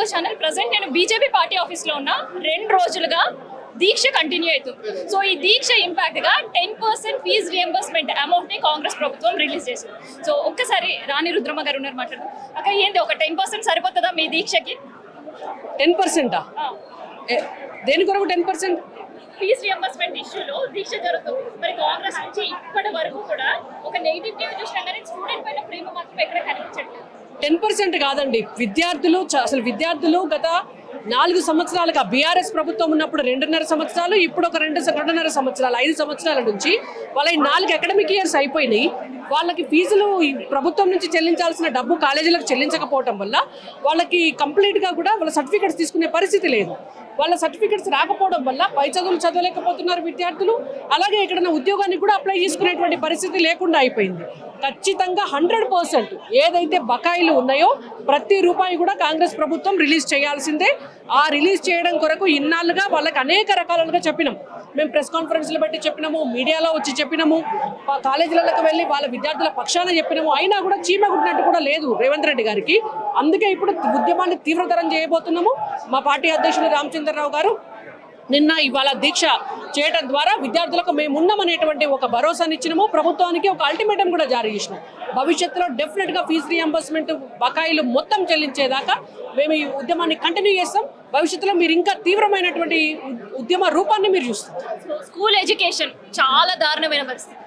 Telugu channel present నేను BJP party ఆఫీస్లో ఉన్న 2 రోజులుగా దీక్ష కంటిన్యూ అవుతుంది. సో ఈ దీక్ష ఇంపాక్ట్ గా 10% ఫీజ్ రియంబర్స్మెంట్ అమౌంట్ ని కాంగ్రెస్ ప్రభుత్వం రిలీజ్ చేసింది. సో ఒక్కసారి రాణి రుద్రమ్మ గారు ఉన్నారు మాట్లాడు. అక్క ఏంది ఒక 10% సరిపోతుందా మీ దీక్షకి? 10%? దేని కొరకు 10%? ఫీజ్ రియంబర్స్మెంట్ ఇష్యూలో దీక్ష జరుగుతుంది. మరి కాంగ్రెస్ నుంచి ఇప్పటి వరకు కూడా ఒక నెగిటివ్ చూసినా కానీ స్టూడెంట్ పైన ప్రేమ మాత్రం ఎక్కడ కనిపించట్లేదు. 10% కాదండి. అసలు విద్యార్థులు గత 4 సంవత్సరాలుగా బీఆర్ఎస్ ప్రభుత్వం ఉన్నప్పుడు 2.5 సంవత్సరాలు, ఇప్పుడు ఒక 2.5 సంవత్సరాలు, 5 సంవత్సరాల నుంచి వాళ్ళ 4 అకాడమిక్ ఇయర్స్ అయిపోయినాయి. వాళ్ళకి ఫీజులు ప్రభుత్వం నుంచి చెల్లించాల్సిన డబ్బు కాలేజీలకు చెల్లించకపోవటం వల్ల వాళ్ళకి కంప్లీట్గా కూడా వాళ్ళ సర్టిఫికెట్స్ తీసుకునే పరిస్థితి లేదు. వాళ్ళ సర్టిఫికెట్స్ రాకపోవడం వల్ల పై చదువులు చదవలేకపోతున్నారు విద్యార్థులు. అలాగే ఎక్కడైనా ఉద్యోగాన్ని కూడా అప్లై చేసుకునేటువంటి పరిస్థితి లేకుండా అయిపోయింది. ఖచ్చితంగా 100% ఏదైతే బకాయిలు ఉన్నాయో ప్రతి రూపాయి కూడా కాంగ్రెస్ ప్రభుత్వం రిలీజ్ చేయాల్సిందే. ఆ రిలీజ్ చేయడం కొరకు ఇన్నాళ్ళుగా వాళ్ళకి అనేక రకాలుగా చెప్పినాం. మేము ప్రెస్ కాన్ఫరెన్స్లు పెట్టి చెప్పినాము, మీడియాలో వచ్చి చెప్పినాము, కాలేజీలకు వెళ్ళి వాళ్ళ విద్యార్థుల పక్షాన చెప్పినాము. అయినా కూడా చీమ కుట్టినట్టు కూడా లేదు రేవంత్ రెడ్డి గారికి. అందుకే ఇప్పుడు ఉద్యమాన్ని తీవ్రతరం చేయబోతున్నాము. మా పార్టీ అధ్యక్షులు రామచంద్రరావు గారు నిన్న ఇవాళ దీక్ష చేయడం ద్వారా విద్యార్థులకు మేము ఉన్నామనేటువంటి ఒక భరోసాని ఇచ్చినాము. ప్రభుత్వానికి ఒక అల్టిమేటం కూడా జారీ చేసినాం. భవిష్యత్తులో డెఫినెట్గా ఫీజు రియంబర్స్మెంట్ బకాయిలు మొత్తం చెల్లించేదాకా మేము ఈ ఉద్యమాన్ని కంటిన్యూ చేస్తాం. భవిష్యత్తులో మీరు ఇంకా తీవ్రమైనటువంటి ఉద్యమ రూపాన్ని మీరు చూస్తారు. స్కూల్ ఎడ్యుకేషన్ చాలా దారుణమైన పరిస్థితి.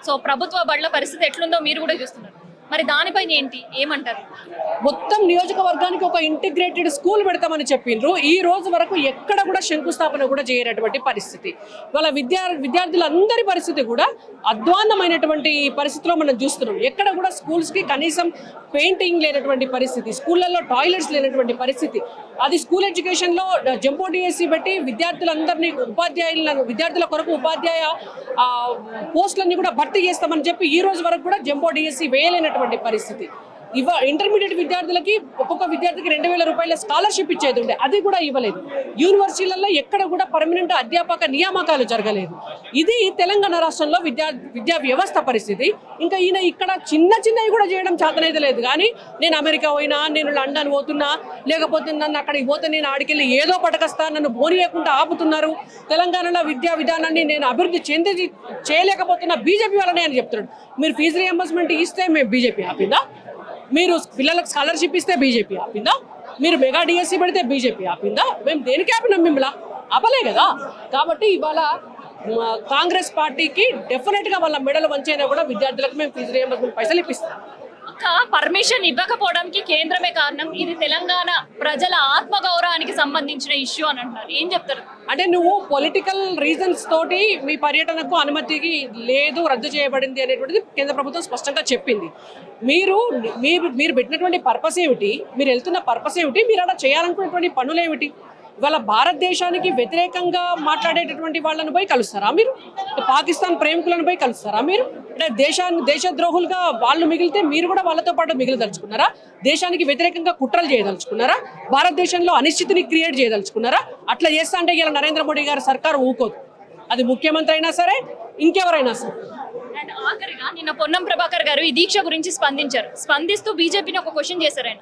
సో ప్రభుత్వ బడుల పరిస్థితి ఎట్లుందో మీరు కూడా చూస్తున్నారు. మరి దానిపైన ఏమంటారు? మొత్తం నియోజకవర్గానికి ఒక ఇంటిగ్రేటెడ్ స్కూల్ పెడతామని చెప్పిండ్రు. ఈ రోజు వరకు ఎక్కడ కూడా శంకుస్థాపన కూడా చేయనటువంటి పరిస్థితి. వాళ్ళ విద్యార్థులందరి పరిస్థితి కూడా అధ్వాన్నమైనటువంటి పరిస్థితిలో మనం చూస్తున్నాం. ఎక్కడ కూడా స్కూల్స్కి కనీసం పెయింటింగ్ లేనటువంటి పరిస్థితి, స్కూళ్ళల్లో టాయిలెట్స్ లేనటువంటి పరిస్థితి. అది స్కూల్ ఎడ్యుకేషన్లో జంబో డిఎస్సి పెట్టి విద్యార్థులందరినీ విద్యార్థుల కొరకు ఉపాధ్యాయ పోస్టులన్నీ కూడా భర్తీ చేస్తామని చెప్పి ఈ రోజు వరకు కూడా జంబో డిఎస్సి వేయలేనటువంటి పరిస్థితి. ఇంటర్మీడియట్ విద్యార్థులకి ఒక్కొక్క విద్యార్థికి 2,000 రూపాయల స్కాలర్షిప్ ఇచ్చేది ఉండే, అది కూడా ఇవ్వలేదు. యూనివర్సిటీలలో ఎక్కడ కూడా పర్మనెంట్ అధ్యాపక నియామకాలు జరగలేదు. ఇది తెలంగాణ రాష్ట్రంలో విద్యా వ్యవస్థ పరిస్థితి. ఇంకా ఈయన ఇక్కడ చిన్నవి కూడా చేయడం చేతనైతే లేదు. కానీ నేను అమెరికా పోయినా, నేను లండన్ పోతున్నా, లేకపోతే నన్ను అక్కడికి పోతే నేను ఆడికెళ్ళి ఏదో పటకస్తా, నన్ను బోనియకుండా ఆపుతున్నారు. తెలంగాణలో విద్యా విధానాన్ని నేను అభివృద్ధి చేయలేకపోతున్నా బీజేపీ వల్లనే అని చెప్తున్నాడు. మీరు ఫీజు రియంబర్స్మెంట్ ఇస్తే మేము బీజేపీ ఆపిందా? మీరు పిల్లలకు స్కాలర్షిప్ ఇస్తే బీజేపీ ఆపిందా? మీరు మెగా డిఎస్సి పెడితే బీజేపీ ఆపిందా? మేము దేనికి ఆపినాం? మిమ్మల్ని ఆపలే కదా. కాబట్టి ఇవాళ కాంగ్రెస్ పార్టీకి డెఫినెట్గా వాళ్ళ మెడలు వంచైనా కూడా విద్యార్థులకు మేము ఫీజు రియంబర్స్మెంట్ పైసలు ఇప్పిస్తాం. పర్మిషన్ ఇవ్వకపోవడానికి కేంద్రమే కారణం, ఇది తెలంగాణ ప్రజల ఆత్మగౌరవానికి సంబంధించిన ఇష్యూ అని అంటున్నారు. ఏం చెప్తారు? అంటే నువ్వు పొలిటికల్ రీజన్స్ తోటి మీ పర్యటనకు అనుమతికి లేదు, రద్దు చేయబడింది అనేటువంటిది కేంద్ర ప్రభుత్వం స్పష్టంగా చెప్పింది. మీరు పెట్టినటువంటి పర్పస్ ఏమిటి? మీరు వెళ్తున్న పర్పస్ ఏమిటి? మీరు అలా చేయాలనుకున్నటువంటి పనులు ఏమిటి? ఇవాళ భారతదేశానికి వ్యతిరేకంగా మాట్లాడేటటువంటి వాళ్ళని పోయి కలుస్తారా మీరు? పాకిస్తాన్ ప్రేమికులను పోయి కలుస్తారా మీరు? అంటే దేశద్రోహులుగా వాళ్ళు మిగిలితే మీరు కూడా వాళ్ళతో పాటు మిగిలిదలుచుకున్నారా? దేశానికి వ్యతిరేకంగా కుట్రలు చేయదలుచుకున్నారా? భారతదేశంలో అనిశ్చితిని క్రియేట్ చేయదలుచుకున్నారా? అట్లా చేస్తా అంటే ఇలా నరేంద్ర మోడీ గారి సర్కారు ఊకోదు. అది ముఖ్యమంత్రి అయినా సరే, ఇంకెవరైనా సరే. అండ్ ఆఖరిగా నిన్న పొన్నం ప్రభాకర్ గారు ఈ దీక్ష గురించి స్పందిస్తూ బీజేపీని ఒక క్వశ్చన్ చేశారు. ఆయన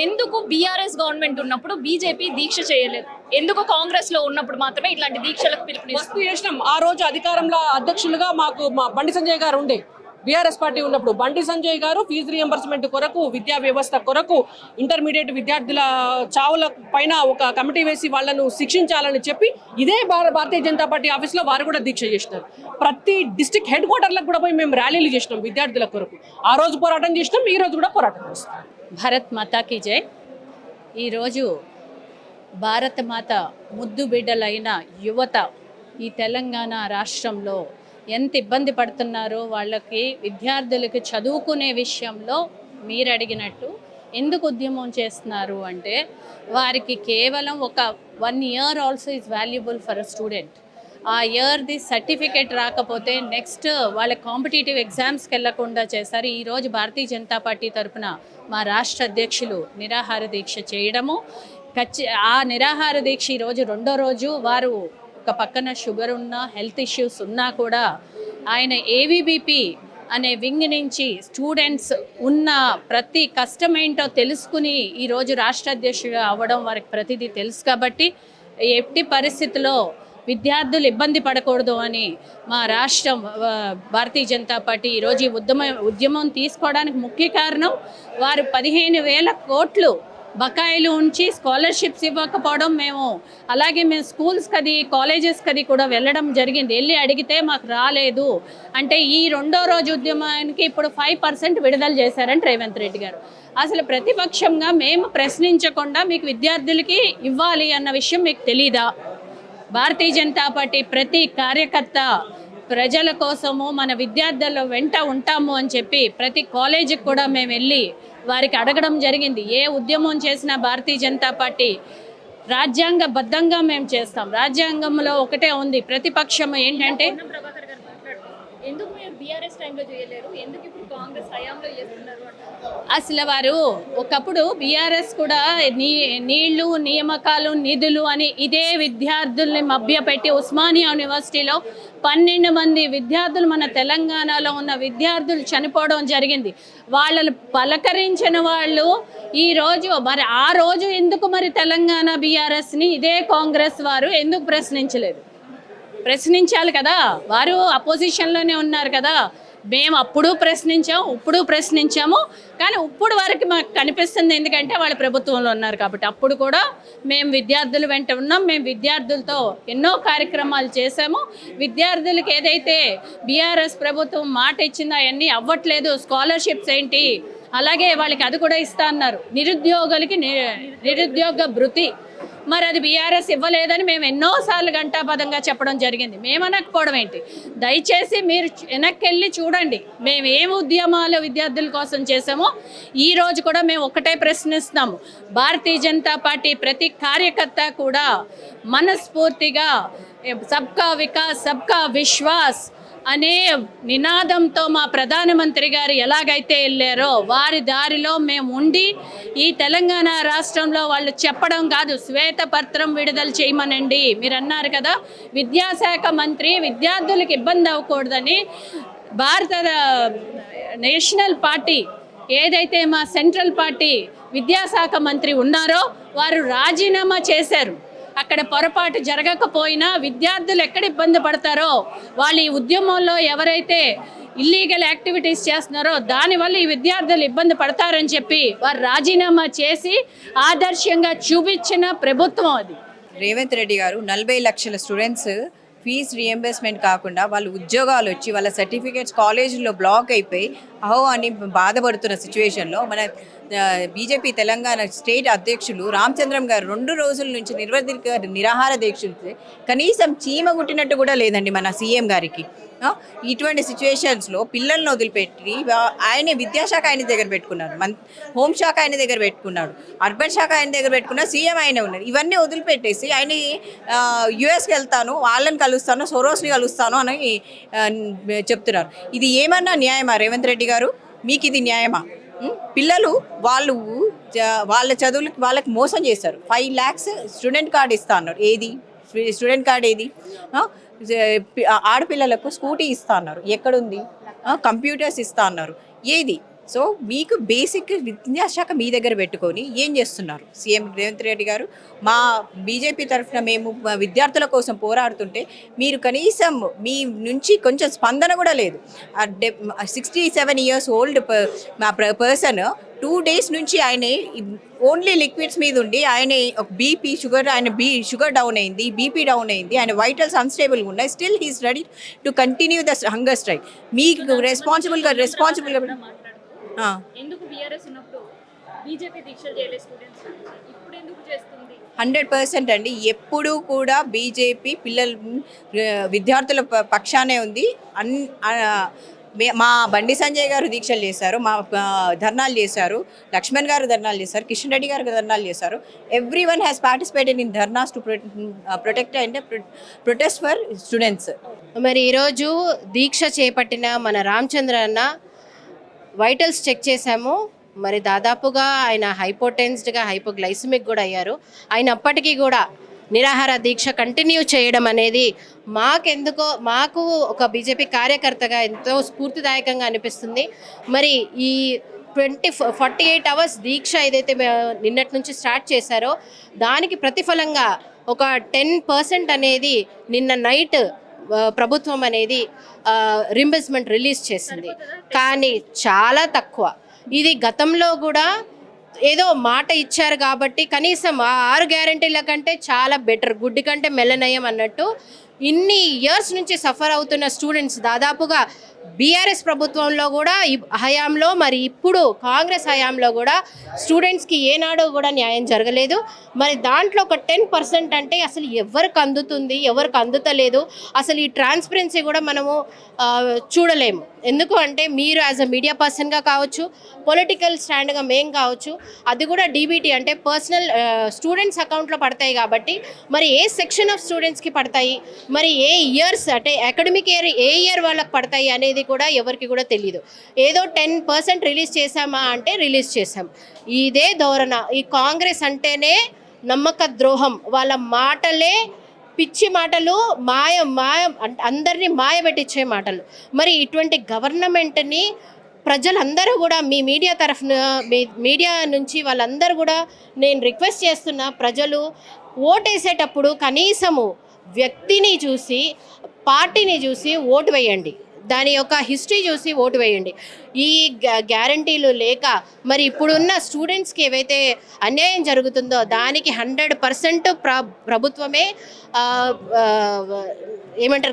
ఎందుకు బీఆర్ఎస్ గవర్నమెంట్ ఉన్నప్పుడు బీజేపీ దీక్ష చేయలేదు, ఎందుకు కాంగ్రెస్ లో ఉన్నప్పుడు మాత్రమే ఇట్లాంటి దీక్షలకు పిలుపునిస్తున్నాం? ఆ రోజు అధికారంలో అధ్యక్షులుగా మా బండి సంజయ్ గారు ఉండే, బీఆర్ఎస్ పార్టీ ఉన్నప్పుడు బండి సంజయ్ గారు ఫీజు రియంబర్స్మెంట్ కొరకు, విద్యా వ్యవస్థ కొరకు, ఇంటర్మీడియట్ విద్యార్థుల చావుల పైన ఒక కమిటీ వేసి వాళ్ళను శిక్షించాలని చెప్పి ఇదే భారతీయ జనతా పార్టీ ఆఫీస్లో వారు కూడా దీక్ష చేసినారు. ప్రతి డిస్ట్రిక్ట్ హెడ్ క్వార్టర్లకు కూడా పోయి మేము ర్యాలీలు చేసినాం విద్యార్థుల కొరకు. ఆ రోజు పోరాటం చేసినాం, ఈ రోజు కూడా పోరాటం చేస్తాం. భారత్ మాతాకి జై. ఈరోజు భారత మాత ముద్దు బిడ్డలైన యువత ఈ తెలంగాణ రాష్ట్రంలో ఎంత ఇబ్బంది పడుతున్నారో, వాళ్ళకి విద్యార్థులకి చదువుకునే విషయంలో మీరు అడిగినట్టు ఎందుకు ఉద్యమం చేస్తున్నారు అంటే, వారికి కేవలం ఒక 1 year also is valuable for a student. ఆ ఇయర్ది సర్టిఫికేట్ రాకపోతే నెక్స్ట్ వాళ్ళ కాంపిటేటివ్ ఎగ్జామ్స్కి వెళ్లకుండా చేస్తారు. ఈరోజు భారతీయ జనతా పార్టీ తరఫున మా రాష్ట్ర అధ్యక్షులు నిరాహార దీక్ష చేయడము, ఆ నిరాహార దీక్ష ఈరోజు 2వ రోజు. వారు ఒక పక్కన షుగర్ ఉన్నా, హెల్త్ ఇష్యూస్ ఉన్నా కూడా ఆయన ఏవీబీపీ అనే వింగ్ నుంచి స్టూడెంట్స్ ఉన్న ప్రతి కష్టమేంటో తెలుసుకుని ఈరోజు రాష్ట్ర అధ్యక్షుడు అవ్వడం వారికి ప్రతిదీ తెలుసు కాబట్టి ఎట్టి పరిస్థితిలో విద్యార్థులు ఇబ్బంది పడకూడదు అని మా రాష్ట్రం భారతీయ జనతా పార్టీ ఈరోజు ఈ ఉద్యమం తీసుకోవడానికి ముఖ్య కారణం వారు 15,000 కోట్లు బకాయిలు ఉంచి స్కాలర్షిప్స్ ఇవ్వకపోవడం. అలాగే మేము స్కూల్స్కి అది కాలేజెస్కి అది కూడా వెళ్ళడం జరిగింది. వెళ్ళి అడిగితే మాకు రాలేదు అంటే ఈ రెండో రోజు ఉద్యమానికి ఇప్పుడు 5% విడుదల చేశారని రేవంత్ రెడ్డి గారు. అసలు ప్రతిపక్షంగా మేము ప్రశ్నించకుండా మీకు విద్యార్థులకి ఇవ్వాలి అన్న విషయం మీకు తెలీదా? భారతీయ జనతా పార్టీ ప్రతి కార్యకర్త ప్రజల కోసము మన విద్యార్థుల వెంట ఉంటాము అని చెప్పి ప్రతి కాలేజీకి కూడా మేము వెళ్ళి వారికి అడగడం జరిగింది. ఏ ఉద్యమం చేసినా భారతీయ జనతా పార్టీ రాజ్యాంగబద్ధంగా మేము చేస్తాం. రాజ్యాంగంలో ఒకటే ఉంది, ప్రతిపక్షం ఏంటంటే ఎందుకు మీరు బీఆర్ఎస్ టైంలో చేయలేరు, ఎందుకు ఇప్పుడు కాంగ్రెస్ హయాంలో చేస్తున్నారు అంటారు? అసలు వారు ఒకప్పుడు బీఆర్ఎస్ కూడా నీళ్లు నియామకాలు నిధులు అని ఇదే విద్యార్థుల్ని మభ్యపెట్టి ఉస్మానియా యూనివర్సిటీలో 12 మంది విద్యార్థులు మన తెలంగాణలో ఉన్న విద్యార్థులు చనిపోవడం జరిగింది. వాళ్ళని పలకరించిన వాళ్ళు ఈరోజు మరి ఆ రోజు ఎందుకు మరి తెలంగాణ బీఆర్ఎస్ని ఇదే కాంగ్రెస్ వారు ఎందుకు ప్రశ్నించలేదు? ప్రశ్నించాలి కదా, వారు అపోజిషన్లోనే ఉన్నారు కదా. మేము అప్పుడు ప్రశ్నించాము, ఇప్పుడు ప్రశ్నించాము, కానీ ఇప్పుడు వరకు మాకు కనిపిస్తుంది ఎందుకంటే వాళ్ళు ప్రభుత్వంలో ఉన్నారు కాబట్టి. అప్పుడు కూడా మేము విద్యార్థుల వెంట ఉన్నాం, మేము విద్యార్థులతో ఎన్నో కార్యక్రమాలు చేసాము. విద్యార్థులకు ఏదైతే బీఆర్ఎస్ ప్రభుత్వం మాట ఇచ్చిందో అవన్నీ అవ్వట్లేదు. స్కాలర్షిప్స్ ఏంటి, అలాగే వాళ్ళకి అది కూడా ఇస్తా అన్నారు. నిరుద్యోగులకి నిరుద్యోగ భృతి మరి అది బీఆర్ఎస్ ఇవ్వలేదని మేము ఎన్నోసార్లు గంటాపదంగా చెప్పడం జరిగింది. మేము అనకపోవడం ఏంటి? దయచేసి మీరు వెనక్కి వెళ్ళి చూడండి మేము ఏం ఉద్యమాలు విద్యార్థుల కోసం చేసామో. ఈరోజు కూడా మేము ఒకటే ప్రశ్నిస్తున్నాము, భారతీయ జనతా పార్టీ ప్రతి కార్యకర్త కూడా మనస్ఫూర్తిగా సబ్కా వికాస్ సబ్కా విశ్వాస్ అనే నినాదంతో మా ప్రధానమంత్రి గారు ఎలాగైతే వెళ్ళారో వారి దారిలో మేము ఉండి ఈ తెలంగాణ రాష్ట్రంలో వాళ్ళు చెప్పడం కాదు, శ్వేతపత్రం విడుదల చేయమనండి. మీరు అన్నారు కదా విద్యాశాఖ మంత్రి విద్యార్థులకు ఇబ్బంది అవ్వకూడదని. భారత నేషనల్ పార్టీ ఏదైతే మా సెంట్రల్ పార్టీ విద్యాశాఖ మంత్రి ఉన్నారో వారు రాజీనామా చేశారు. అక్కడ పొరపాటు జరగకపోయినా విద్యార్థులు ఎక్కడ ఇబ్బంది పడతారో, వాళ్ళు ఈ ఉద్యమంలో ఎవరైతే ఇల్లీగల్ యాక్టివిటీస్ చేస్తున్నారో దానివల్ల ఈ విద్యార్థులు ఇబ్బంది పడతారని చెప్పి వారు రాజీనామా చేసి ఆదర్శంగా చూపించిన ప్రభుత్వం అది. రేవంత్ రెడ్డి గారు 40 లక్షల స్టూడెంట్స్ ఫీజ్ రియంబర్స్మెంట్ కాకుండా వాళ్ళు ఉద్యోగాలు వచ్చి వాళ్ళ సర్టిఫికేట్స్ కాలేజీలో బ్లాక్ అయిపోయి అహో అని బాధపడుతున్న సిచ్యువేషన్లో మన బీజేపీ తెలంగాణ స్టేట్ అధ్యక్షులు రామచంద్రం గారు 2 రోజుల నుంచి నిరాహార దీక్షలు కనీసం చీమ గుట్టినట్టు కూడా లేదండి మన సీఎం గారికి. ఇటువంటి సిచ్యువేషన్స్లో పిల్లల్ని వదిలిపెట్టి ఆయనే విద్యాశాఖ ఆయన దగ్గర పెట్టుకున్నారు, హోంశాఖ ఆయన దగ్గర పెట్టుకున్నాడు, అర్బన్ శాఖ ఆయన దగ్గర పెట్టుకున్నారు, సీఎం ఆయనే ఉన్నారు. ఇవన్నీ వదిలిపెట్టేసి ఆయన యుఎస్కి వెళ్తాను, వాళ్ళని కలుస్తాను, సోరోస్ని కలుస్తాను అని చెప్తున్నారు. ఇది ఏమన్నా న్యాయమా రేవంత్ రెడ్డి గారు? మీకు ఇది న్యాయమా? పిల్లలు వాళ్ళ చదువులకి వాళ్ళకి మోసం చేస్తారు. 5 lakhs స్టూడెంట్ కార్డు ఇస్తా అన్నారు. ఏది స్టూడెంట్ కార్డు ఏది? ఆడపిల్లలకు స్కూటీ ఇస్తా అన్నారు. ఎక్కడుంది? కంప్యూటర్స్ ఇస్తా అన్నారు. ఏది? సో మీకు బేసిక్ విద్యాశాఖ మీ దగ్గర పెట్టుకొని ఏం చేస్తున్నారు సీఎం రేవంత్ రెడ్డి గారు? మా బీజేపీ తరఫున మేము విద్యార్థుల కోసం పోరాడుతుంటే మీరు కనీసం మీ నుంచి కొంచెం స్పందన కూడా లేదు. 67 years ఓల్డ్ మా పర్సన్ 2 days నుంచి ఆయన ఓన్లీ లిక్విడ్స్ మీద ఉండి ఆయన బీపీ షుగర్ షుగర్ డౌన్ అయింది, బీపీ డౌన్ అయింది, ఆయన వైటల్స్ అన్స్టేబుల్గా ఉన్నాయి. Still he's ready to continue the hunger strike. మీకు రెస్పాన్సిబుల్గా ఎందుకు బీఆర్ఎస్ ఉన్నప్పుడు బీజేపీ దీక్షలు చేయలేదు స్టూడెంట్స్, ఇప్పుడు ఎందుకు చేస్తుంది? 100% అండి. ఎప్పుడూ కూడా బీజేపీ విద్యార్థుల పక్షానే ఉంది. మా బండి సంజయ్ గారు దీక్షలు చేశారు, మా ధర్నాలు చేశారు, లక్ష్మణ్ గారు ధర్నాలు చేశారు, కిషన్ రెడ్డి గారు ధర్నాలు చేశారు. Everyone has participated in dharnas to protect and protest for students. మరి ఈరోజు దీక్ష చేపట్టిన మన రామచంద్ర అన్న వైటల్స్ చెక్ చేశాము. మరి దాదాపుగా ఆయన హైపోటెన్స్డ్గా హైపోగ్లైసిమిక్ కూడా అయ్యారు. అయినప్పటికీ కూడా నిరాహార దీక్ష కంటిన్యూ చేయడం అనేది మాకు ఒక బీజేపీ కార్యకర్తగా ఎంతో స్ఫూర్తిదాయకంగా అనిపిస్తుంది. మరి ఈ 48 అవర్స్ దీక్ష ఏదైతే నిన్నటి నుంచి స్టార్ట్ చేశారో దానికి ప్రతిఫలంగా ఒక 10% అనేది నిన్న నైట్ ప్రభుత్వం అనేది రింబర్స్మెంట్ రిలీజ్ చేసింది. కానీ చాలా తక్కువ. ఇది గతంలో కూడా ఏదో మాట ఇచ్చారు కాబట్టి కనీసం ఆ 6 గ్యారంటీల కంటే చాలా బెటర్, గుడ్డి కంటే మెల్లనయం అన్నట్టు ఇన్ని ఇయర్స్ నుంచి సఫర్ అవుతున్న స్టూడెంట్స్ దాదాపుగా బీఆర్ఎస్ ప్రభుత్వంలో కూడా హయాంలో, మరి ఇప్పుడు కాంగ్రెస్ హయాంలో కూడా స్టూడెంట్స్కి ఏనాడు కూడా న్యాయం జరగలేదు. మరి దాంట్లో ఒక 10% అంటే అసలు ఎవరికి అందుతుంది, ఎవరికి అందుతలేదు, అసలు ఈ ట్రాన్స్పరెన్సీ కూడా మనము చూడలేము. ఎందుకు అంటే మీరు యాజ్ అ మీడియా పర్సన్గా కావచ్చు, పొలిటికల్ స్టాండ్గా మేం కావచ్చు, అది కూడా డీబీటీ అంటే పర్సనల్ స్టూడెంట్స్ అకౌంట్లో పడతాయి కాబట్టి మరి ఏ సెక్షన్ ఆఫ్ స్టూడెంట్స్కి పడతాయి, మరి ఏ ఇయర్స్ అంటే అకాడమిక్ ఇయర్ ఏ ఇయర్ వాళ్ళకి పడతాయి అనేది కూడా ఎవరికి కూడా తెలియదు. ఏదో 10% రిలీజ్ చేశామా అంటే రిలీజ్ చేశాం. ఇదే ధోరణ. ఈ కాంగ్రెస్ అంటేనే నమ్మక ద్రోహం. వాళ్ళ మాటలే పిచ్చి మాటలు, అందరినీ మాయబెట్టించే మాటలు. మరి ఇటువంటి గవర్నమెంట్ని ప్రజలందరూ కూడా మీ మీడియా తరఫున, మీ మీడియా నుంచి వాళ్ళందరూ కూడా నేను రిక్వెస్ట్ చేస్తున్నా, ప్రజలు ఓటేసేటప్పుడు కనీసము వ్యక్తిని చూసి, పార్టీని చూసి ఓటు వేయండి. దాని యొక్క హిస్టరీ చూసి ఓటు వేయండి. ఈ గ్యారంటీలు లేక మరి ఇప్పుడున్న స్టూడెంట్స్కి ఏవైతే అన్యాయం జరుగుతుందో దానికి 100% ప్రభుత్వమే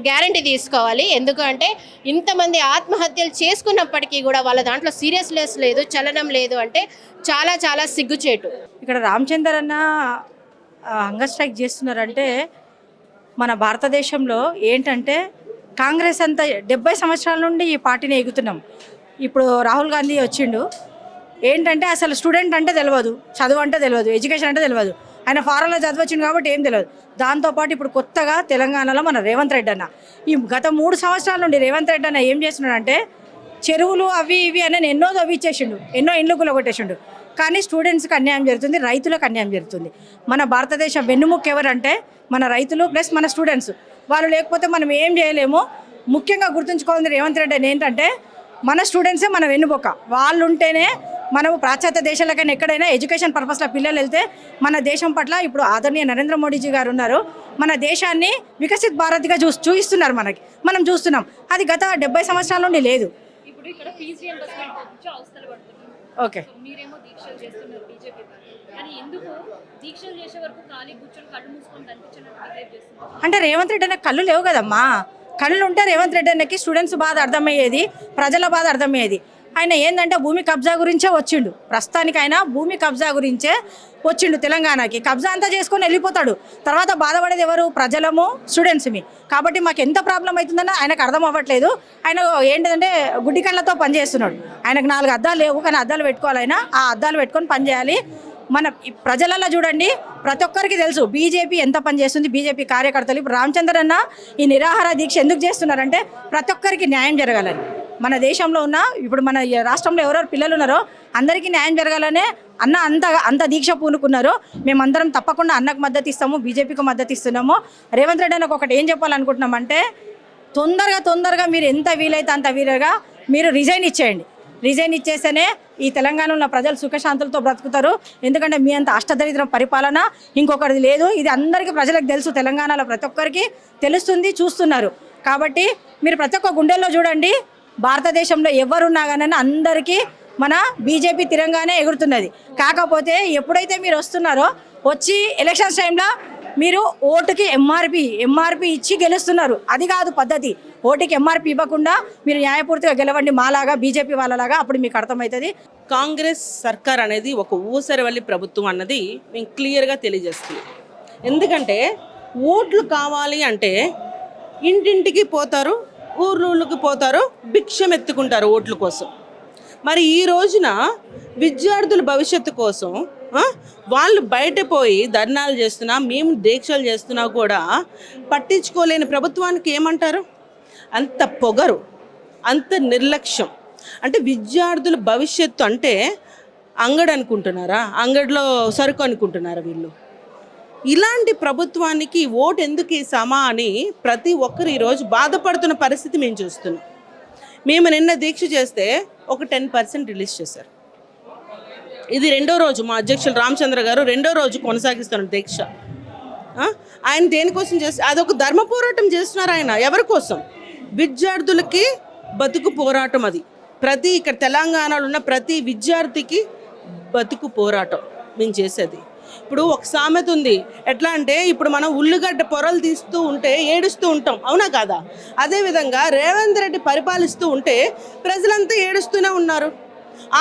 గ్యారంటీ తీసుకోవాలి. ఎందుకంటే ఇంతమంది ఆత్మహత్యలు చేసుకున్నప్పటికీ కూడా వాళ్ళ దాంట్లో సీరియస్నెస్ లేదు, చలనం లేదు అంటే చాలా చాలా సిగ్గుచేటు. ఇక్కడ రామచందర్ అన్న హంగర్ స్ట్రైక్ చేస్తున్నారంటే మన భారతదేశంలో ఏంటంటే కాంగ్రెస్ అంతా 70 సంవత్సరాల నుండి ఈ పార్టీని ఎగుతున్నాం. ఇప్పుడు రాహుల్ గాంధీ వచ్చిండు. ఏంటంటే అసలు స్టూడెంట్ అంటే తెలియదు, చదువు అంటే తెలియదు, ఎడ్యుకేషన్ అంటే తెలియదు. ఆయన ఫారెన్లో చదివచ్చిండు కాబట్టి ఏం తెలియదు. దాంతోపాటు ఇప్పుడు కొత్తగా తెలంగాణలో మన రేవంత్ రెడ్డి అన్న ఈ గత 3 సంవత్సరాల నుండి రేవంత్ రెడ్డి అన్న ఏం చేస్తున్నాడంటే చెరువులు అవి ఇవి అని ఎన్నో తవ్విచ్చేసిండు, ఎన్నో ఇండ్లు కూలగొట్టేసిండు. కానీ స్టూడెంట్స్కి అన్యాయం జరుగుతుంది, రైతులకు అన్యాయం జరుగుతుంది. మన భారతదేశ వెన్నుముక్క ఎవరంటే మన రైతులు ప్లస్ మన స్టూడెంట్స్. వాళ్ళు లేకపోతే మనం ఏం చేయలేము. ముఖ్యంగా గుర్తుంచుకోవాల్సింది రేవంత్ రెడ్డి అని ఏంటంటే మన స్టూడెంట్సే మన వెన్నుముక్క. వాళ్ళు ఉంటేనే మనము పాశ్చాత్య దేశాలకైనా ఎక్కడైనా ఎడ్యుకేషన్ పర్పస్లో పిల్లలు వెళ్తే మన దేశం పట్ల ఇప్పుడు ఆదరణీయ నరేంద్ర మోడీజీ గారు ఉన్నారు. మన దేశాన్ని వికసిత్ భారత్గా చూపిస్తున్నారు మనకి, మనం చూస్తున్నాం. అది గత 70 సంవత్సరాల నుండి లేదు. ఇప్పుడు ఇక్కడ ఫీజు రియంబర్స్మెంట్ గురించి అవస్థలు పడుతున్నారు. ఓకే, మీరేమో దీక్షలు చేస్తున్నారు బీజేపీ, కానీ ఎందుకు దీక్షలు చేసే వరకు ఖాళీ కూర్చొని కళ్ళు మూసుకొని కనిపించినట్టు బిహేవ్ చేస్తున్నారు? అంటే రేవంత్ రెడ్డి అన్న కళ్ళు లేవు కదమ్మా. కళ్ళు ఉంటే రేవంత్ రెడ్డి అన్నకి స్టూడెంట్స్ బాధ అర్థమయ్యేది, ప్రజల బాధ అర్థమయ్యేది. ఆయన ఏంటంటే భూమి కబ్జా గురించే వచ్చిండు. ప్రస్తుతానికి ఆయన భూమి కబ్జా గురించే వచ్చిండు తెలంగాణకి. కబ్జా అంతా చేసుకొని వెళ్ళిపోతాడు. తర్వాత బాధపడేది ఎవరు? ప్రజలము, స్టూడెంట్స్మి. కాబట్టి మాకు ఎంత ప్రాబ్లం అవుతుందని ఆయనకు అర్థం అవ్వట్లేదు. ఆయన ఏంటంటే గుడ్డి కళ్ళతో పనిచేస్తున్నాడు. ఆయనకు 4 అద్దాలు లేవు, కానీ అద్దాలు పెట్టుకోవాలి. ఆయన ఆ అద్దాలు పెట్టుకొని పనిచేయాలి. మన ప్రజలలో చూడండి, ప్రతి ఒక్కరికి తెలుసు బీజేపీ ఎంత పని చేస్తుంది. బీజేపీ కార్యకర్తలు ఇప్పుడు రామచంద్ర అన్న ఈ నిరాహార దీక్ష ఎందుకు చేస్తున్నారంటే ప్రతి ఒక్కరికి న్యాయం జరగాలని. మన దేశంలో ఉన్న ఇప్పుడు మన రాష్ట్రంలో ఎవరెవరు పిల్లలు ఉన్నారో అందరికీ న్యాయం జరగాలనే అన్న అంత దీక్ష పూనుకున్నారు. మేమందరం తప్పకుండా అన్నకు మద్దతు ఇస్తాము, బీజేపీకి మద్దతు ఇస్తున్నాము. రేవంత్ రెడ్డి అన్నకు ఒకటి ఏం చెప్పాలనుకుంటున్నామంటే తొందరగా మీరు ఎంత వీలైతే అంత వీలుగా మీరు రిజైన్ ఇచ్చేయండి. రిజైన్ ఇచ్చేస్తేనే ఈ తెలంగాణలో ప్రజలు సుఖశాంతులతో బ్రతుకుతారు. ఎందుకంటే మీ అంత అష్టదరిద్రం పరిపాలన ఇంకొకరిది లేదు. ఇది అందరికీ ప్రజలకు తెలుసు, తెలంగాణలో ప్రతి ఒక్కరికి తెలుస్తుంది, చూస్తున్నారు. కాబట్టి మీరు ప్రతి ఒక్క గుండెల్లో చూడండి, భారతదేశంలో ఎవరున్నా కానీ అందరికీ మన బీజేపీ తిరంగానే ఎగురుతున్నది. కాకపోతే ఎప్పుడైతే మీరు వస్తున్నారో వచ్చి ఎలక్షన్స్ టైంలో మీరు ఓటుకి ఎంఆర్పి ఇచ్చి గెలుస్తున్నారు. అది కాదు పద్ధతి. ఓటుకి ఎంఆర్పి ఇవ్వకుండా మీరు న్యాయపూర్తిగా గెలవండి, మాలాగా బీజేపీ వాళ్ళలాగా. అప్పుడు మీకు అర్థమవుతుంది. కాంగ్రెస్ సర్కార్ అనేది ఒక ఊసరవల్లి ప్రభుత్వం అన్నది మేము క్లియర్గా తెలియజేస్తుంది. ఎందుకంటే ఓట్లు కావాలి అంటే ఇంటింటికి పోతారు, ఊర్లకి పోతారు, భిక్షం ఎత్తుకుంటారు ఓట్ల కోసం. మరి ఈ రోజున విద్యార్థుల భవిష్యత్తు కోసం వాళ్ళు బయట పోయి ధర్నాలు చేస్తున్నా, మేము దీక్షలు చేస్తున్నా కూడా పట్టించుకోలేని ప్రభుత్వానికి ఏమంటారు? అంత పొగరు, అంత నిర్లక్ష్యం. అంటే విద్యార్థుల భవిష్యత్తు అంటే అంగడి అనుకుంటున్నారా? అంగడిలో సరుకు అనుకుంటున్నారా? వీళ్ళు ఇలాంటి ప్రభుత్వానికి ఓటు ఎందుకు వేసామా అని ప్రతి ఒక్కరు ఈరోజు బాధపడుతున్న పరిస్థితి మేము చూస్తున్నాం. మేము నిన్న దీక్ష చేస్తే ఒక 10% రిలీజ్ చేశారు. ఇది రెండో రోజు, మా అధ్యక్షులు రామచంద్ర గారు రెండో రోజు కొనసాగిస్తున్న దీక్ష. ఆయన దేనికోసం చేస్తే అదొక ధర్మ పోరాటం చేస్తున్నారు. ఆయన ఎవరి కోసం? విద్యార్థులకి బతుకు పోరాటం. అది ప్రతి ఇక్కడ తెలంగాణలో ఉన్న ప్రతి విద్యార్థికి బతుకు పోరాటం మేము చేసేది. ఇప్పుడు ఒక సామెత ఉంది, ఎట్లా అంటే ఇప్పుడు మనం ఉల్లిగడ్డ పొరలు తీస్తూ ఉంటే ఏడుస్తూ ఉంటాం, అవునా కాదా? అదేవిధంగా రేవంత్ రెడ్డి పరిపాలిస్తూ ఉంటే ప్రజలంతా ఏడుస్తూనే ఉన్నారు.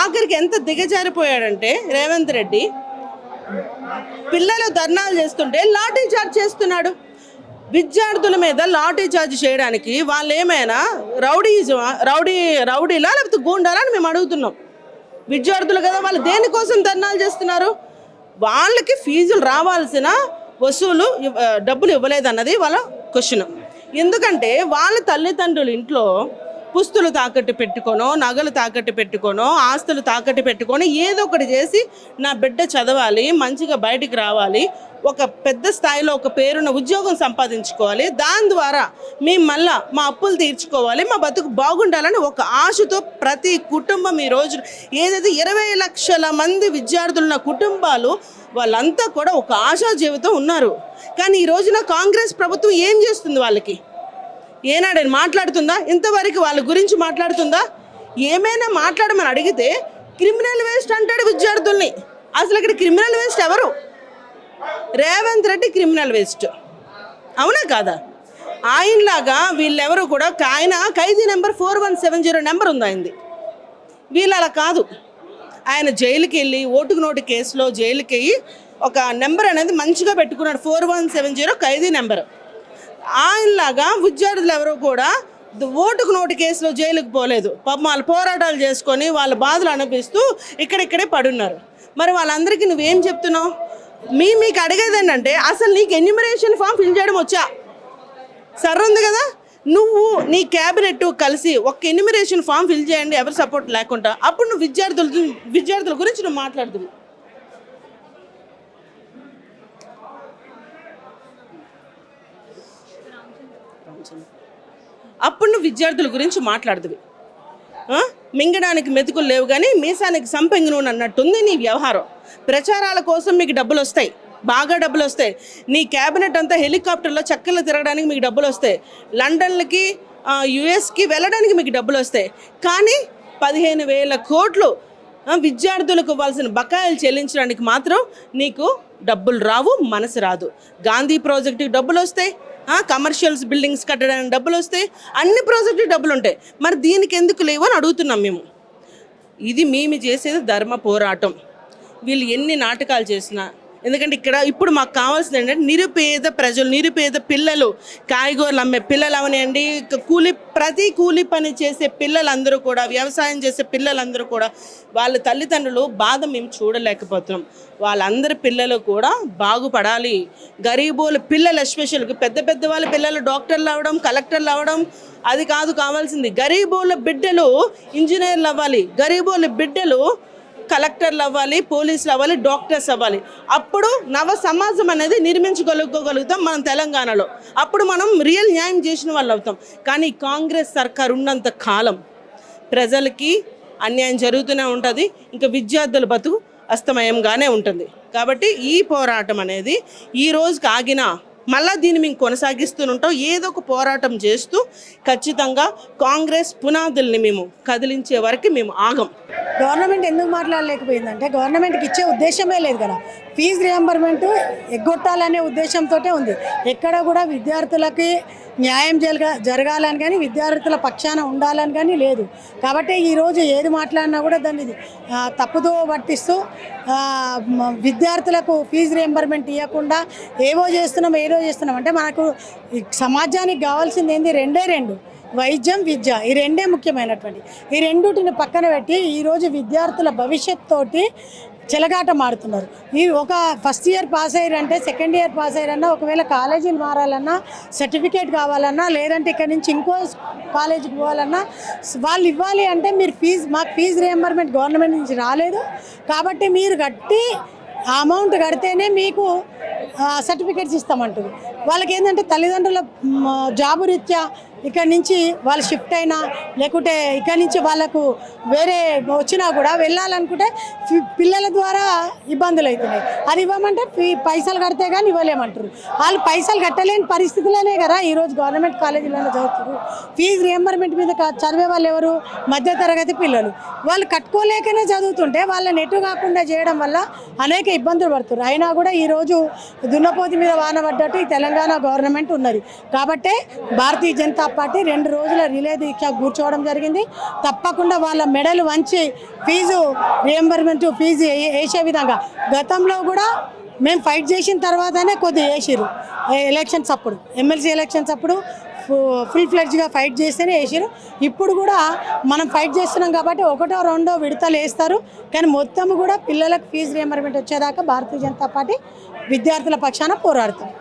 ఆఖరికి ఎంత దిగజారిపోయాడంటే రేవంత్ రెడ్డి పిల్లలు ధర్నాలు చేస్తుంటే లాఠీ చార్జ్ చేస్తున్నాడు. విద్యార్థుల మీద లాఠీ చార్జ్ చేయడానికి వాళ్ళు ఏమైనా రౌడీలా లేకపోతే గూండాలా అని మేము అడుగుతున్నాం. విద్యార్థులు కదా, వాళ్ళు దేనికోసం ధర్నాలు చేస్తున్నారు? వాళ్ళకి ఫీజులు రావాల్సిన డబ్బులు ఇవ్వలేదన్నది వాళ్ళ క్వశ్చన్. ఎందుకంటే వాళ్ళ తల్లిదండ్రులు ఇంట్లో పుస్తులు తాకట్టు పెట్టుకోనో, నగలు తాకట్టు పెట్టుకోనో, ఆస్తులు తాకట్టు పెట్టుకొని ఏదో ఒకటి చేసి నా బిడ్డ చదవాలి, మంచిగా బయటికి రావాలి, ఒక పెద్ద స్థాయిలో ఒక పేరున్న ఉద్యోగం సంపాదించుకోవాలి, దాని ద్వారా మేము మళ్ళా మా అప్పులు తీర్చుకోవాలి, మా బతుకు బాగుండాలని ఒక ఆశతో ప్రతి కుటుంబం ఈరోజు ఏదైతే 20 లక్షల మంది విద్యార్థులున్న కుటుంబాలు వాళ్ళంతా కూడా ఒక ఆశా జీవితం ఉన్నారు. కానీ ఈ రోజున కాంగ్రెస్ ప్రభుత్వం ఏం చేస్తుంది? వాళ్ళకి ఏనాడని మాట్లాడుతుందా? ఇంతవరకు వాళ్ళ గురించి మాట్లాడుతుందా? ఏమైనా మాట్లాడమని అడిగితే క్రిమినల్ వేస్ట్ అంటాడు విద్యార్థుల్ని. అసలు ఇక్కడ క్రిమినల్ వేస్ట్ ఎవరు? రేవంత్ రెడ్డి క్రిమినల్ వేస్ట్, అవునా కాదా? ఆయనలాగా వీళ్ళెవరు కూడా, ఆయన ఖైదీ నెంబర్ 4170 నెంబర్ ఉంది ఆయనది. వీళ్ళు అలా కాదు. ఆయన జైలుకి వెళ్ళి ఓటుకు నోటు కేసులో జైలుకి వెళ్ళి ఒక నెంబర్ అనేది మంచిగా పెట్టుకున్నాడు, 4170 ఖైదీ నెంబర్. ఆయనలాగా విద్యార్థులు ఎవరో కూడా ఓటుకు నోటు కేసులో జైలుకు పోలేదు. పాపం వాళ్ళు పోరాటాలు చేసుకొని వాళ్ళ బాధలు అనిపిస్తూ ఇక్కడిక్కడే పడున్నారు. మరి వాళ్ళందరికీ నువ్వేం చెప్తున్నావు? మీకు అడిగేది ఏంటంటే, అసలు నీకు ఎన్యూమరేషన్ ఫామ్ ఫిల్ చేయడం వచ్చా? సర్ర ఉంది కదా, నువ్వు నీ క్యాబినెట్ కలిసి ఒక ఎన్యూమరేషన్ ఫామ్ ఫిల్ చేయండి ఎవరి సపోర్ట్ లేకుండా, అప్పుడు నువ్వు విద్యార్థుల గురించి నువ్వు మాట్లాడుతుంది. అప్పుడు నువ్వు విద్యార్థుల గురించి మాట్లాడుతుంది. మింగడానికి మెతుకులు లేవు కానీ మీసానికి సంపెంగి నూనె అన్నట్టుంది నీ వ్యవహారం. ప్రచారాల కోసం మీకు డబ్బులు వస్తాయి, బాగా డబ్బులు వస్తాయి. నీ క్యాబినెట్ అంతా హెలికాప్టర్లో చక్కర్లు తిరగడానికి మీకు డబ్బులు వస్తాయి, లండన్లకి యుఎస్కి వెళ్ళడానికి మీకు డబ్బులు వస్తాయి. కానీ 15,000 కోట్లు విద్యార్థులకు ఇవ్వాల్సిన బకాయిలు చెల్లించడానికి మాత్రం నీకు డబ్బులు రావు, మనసు రాదు. గాంధీ ప్రాజెక్టుకి డబ్బులు వస్తాయి, కమర్షియల్స్ బిల్డింగ్స్ కట్టడానికి డబ్బులు వస్తాయి, అన్ని ప్రాజెక్టుకి డబ్బులు ఉంటాయి. మరి దీనికి ఎందుకు లేవు అని అడుగుతున్నాం మేము. ఇది మేము చేసేది ధర్మ పోరాటం. వీళ్ళు ఎన్ని నాటకాలు చేసినా, ఎందుకంటే ఇప్పుడు మాకు కావాల్సింది ఏంటంటే నిరుపేద ప్రజలు, నిరుపేద పిల్లలు, కాయగూరలు అమ్మే పిల్లలు అవనివ్వండి, ప్రతి కూలి పని చేసే పిల్లలందరూ కూడా, వ్యవసాయం చేసే పిల్లలందరూ కూడా వాళ్ళ తల్లిదండ్రులు బాధ మేము చూడలేకపోతున్నాం. వాళ్ళందరి పిల్లలు కూడా బాగుపడాలి. గరీబోళ్ళ పిల్లలు ఎస్పెషల్గా పెద్ద వాళ్ళ పిల్లలు డాక్టర్లు అవ్వడం, కలెక్టర్లు అవ్వడం అది కాదు కావాల్సింది. గరీబోళ్ళ బిడ్డలు ఇంజనీర్లు అవ్వాలి, గరీబోళ్ళ బిడ్డలు కలెక్టర్లు అవ్వాలి, పోలీసులు అవ్వాలి, డాక్టర్స్ అవ్వాలి. అప్పుడు నవ సమాజం అనేది నిర్మించగలుగుతాం మనం తెలంగాణలో. అప్పుడు మనం రియల్ న్యాయం చేసిన వాళ్ళు అవుతాం. కానీ కాంగ్రెస్ సర్కార్ ఉన్నంత కాలం ప్రజలకి అన్యాయం జరుగుతూనే ఉంటుంది, ఇంకా విద్యార్థుల బతుకు అస్తమయంగానే ఉంటుంది. కాబట్టి ఈ పోరాటం అనేది ఈ రోజుకి ఆగినా మళ్ళీ దీన్ని మేము కొనసాగిస్తూనే ఏదో ఒక పోరాటం చేస్తూ ఖచ్చితంగా కాంగ్రెస్ పునాదుల్ని మేము కదిలించే వరకు మేము ఆగం. గవర్నమెంట్ ఎందుకు మాట్లాడలేకపోయిందంటే గవర్నమెంట్కి ఇచ్చే ఉద్దేశమే లేదు కదా. ఫీజు రియంబర్మెంట్ ఎగ్గొట్టాలనే ఉద్దేశంతో ఉంది. ఎక్కడ కూడా విద్యార్థులకి న్యాయం జరగాలని కానీ విద్యార్థుల పక్షాన ఉండాలని కానీ లేదు. కాబట్టి ఈరోజు ఏది మాట్లాడినా కూడా దాన్ని తప్పుదో పట్టిస్తూ విద్యార్థులకు ఫీజు రియంబర్మెంట్ ఇవ్వకుండా ఏదో చేస్తున్నాం అంటే మనకు సమాజానికి కావాల్సింది ఏంది? రెండు వైద్యం, విద్య. ఈ రెండే ముఖ్యమైనటువంటి. ఈ రెండుటిని పక్కన పెట్టి ఈరోజు విద్యార్థుల భవిష్యత్తు చెలగాట మారుతున్నారు. ఈ ఒక ఫస్ట్ ఇయర్ పాస్ అయ్యారంటే సెకండ్ ఇయర్ పాస్ అయ్యారన్నా, ఒకవేళ కాలేజీలు మారాలన్నా, సర్టిఫికేట్ కావాలన్నా, లేదంటే ఇక్కడ నుంచి ఇంకో కాలేజీకి పోవాలన్నా వాళ్ళు ఇవ్వాలి అంటే మీరు మాకు ఫీజు రియంబర్మెంట్ గవర్నమెంట్ నుంచి రాలేదు కాబట్టి మీరు కట్టి ఆ అమౌంట్ కడితేనే మీకు సర్టిఫికేట్స్ ఇస్తామంటుంది. వాళ్ళకి ఏంటంటే తల్లిదండ్రుల జాబు రీత్యా ఇక్కడ నుంచి వాళ్ళు షిఫ్ట్ అయినా లేకుంటే ఇక్కడ నుంచి వాళ్ళకు వేరే వచ్చినా కూడా వెళ్ళాలనుకుంటే పిల్లల ద్వారా ఇబ్బందులు అవుతున్నాయి. అది ఇవ్వమంటే పైసలు కడితే కానీ ఇవ్వలేమంటారు. వాళ్ళు పైసలు కట్టలేని పరిస్థితులనే కదా ఈరోజు గవర్నమెంట్ కాలేజీలలో చదువుతారు. ఫీజు రియంబర్మెంట్ మీద చదివే వాళ్ళు ఎవరు? మధ్యతరగతి పిల్లలు. వాళ్ళు కట్టుకోలేకనే చదువుతుంటే వాళ్ళని ఎటు కాకుండా చేయడం వల్ల అనేక ఇబ్బందులు పడుతున్నారు. అయినా కూడా ఈరోజు దున్నపోతు మీద వాన పడ్డట్టు ఈ తెలంగాణ గవర్నమెంట్ ఉన్నది. కాబట్టే భారతీయ జనతా పార్టీ 2 రోజుల రిలే దీక్ష కూర్చోవడం జరిగింది. తప్పకుండా వాళ్ళ మెడలు వంచి ఫీజు రియంబర్మెంట్ ఫీజు వేసే విధంగా గతంలో కూడా మేము ఫైట్ చేసిన తర్వాతనే కొద్దిగా వేసిరు. ఎలక్షన్స్ అప్పుడు ఎమ్మెల్సీ ఎలక్షన్స్ అప్పుడు ఫుల్ ఫ్లెడ్జ్గా ఫైట్ చేస్తేనే వేసారు. ఇప్పుడు కూడా మనం ఫైట్ చేస్తున్నాం కాబట్టి 1వ 2వ విడతలు వేస్తారు. కానీ మొత్తం కూడా పిల్లలకు ఫీజు రియంబర్మెంట్ వచ్చేదాకా భారతీయ జనతా పార్టీ విద్యార్థుల పక్షాన పోరాడుతుంది.